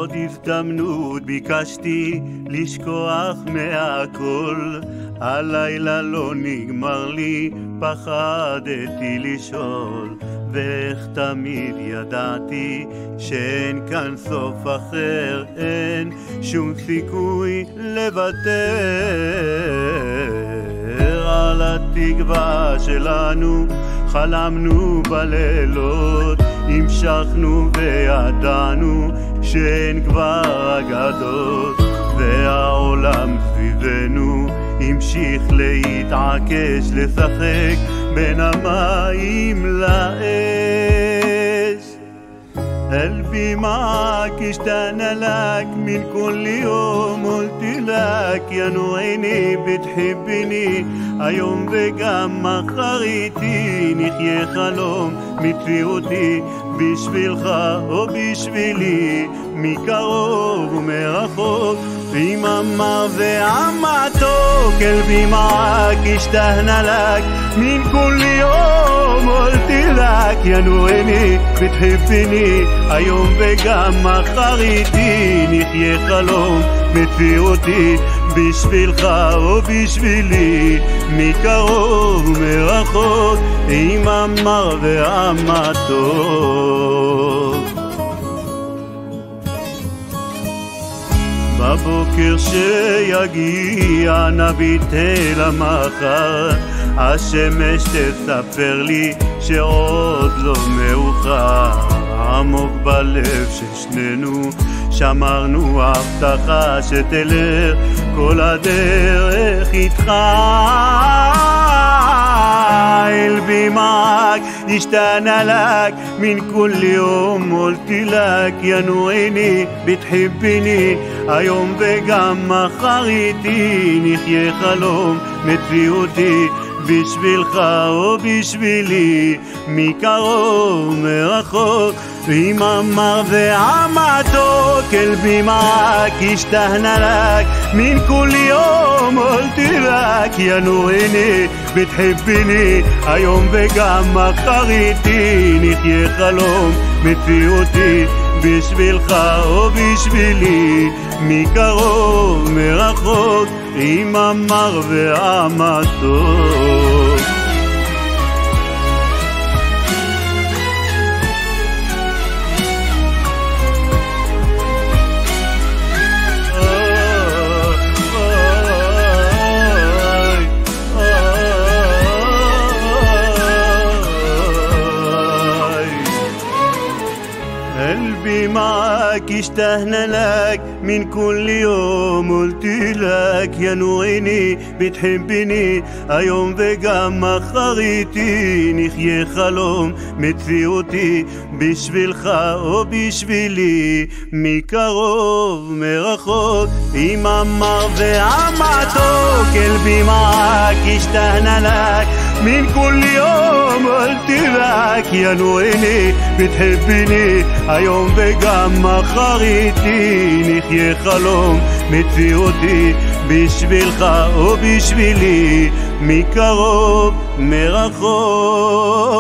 עוד הזדמנות ביקשתי לשכוח מהכל, הלילה לא נגמר לי, פחדתי לשאול, ואיך תמיד ידעתי שאין כאן סוף אחר, אין שום סיכוי לוותר על התקווה שלנו. חלמנו בלילות, המשכנו וידענו שאין כבר אגדות, והעולם סביבנו המשיך להתעקש לשחק בין המים לאש. قلبي معك اشتقنا لك من كل يوم قلت لك يا نور عيني بتحبني היום וגם מחר איתי נחיה חלום מציאותי בשבילך או בשבילי מקרוב ומרחוק עם המר והמתוק قلبي معك اشتقنا لك من كل يوم قلت لك يا نور عيني بتحبني היום וגם מחר איתי נחיה חלום מציאותי בשבילך או בשבילי מקרוב ומרחוק עם המר והמתוק. בבוקר שיגיע נביט אל המחר, השמש תספר לי שעוד לא מאוחר, עמוק בלב של שנינו שמרנו הבטחה שתלך כל הדרך איתך. قلبي معك اشتقنا لك من كل يوم قلت لك يا نور عيني بتحبني היום וגם מחר איתי נחיה חלום מציאותי בשבילך או בשבילי מקרוב מרחוק עם המר והמתוק. قلبي معك اشتقنا لك من كل يوم قلت لك يا نور عيني بتحبني היום וגם מחר איתי נחיה חלום מציאותי בשבילך או בשבילי מקרוב מרחוק עם המר והמתוק. قلبي معك اشتهنا لك من كل يوم قلت لك يا نور عيني بتحبني היום וגם מחר איתי נחיה חלום מציאותי בשבילך או בשבילי מקרוב מרחוק עם המר והמתוק. قلبي معك اشتهنا لك من كل يوم قلت لك يا نور عيني بتحبني היום וגם מחר איתי נחיה חלום מציאותי בשבילך או בשבילי מקרוב מרחוק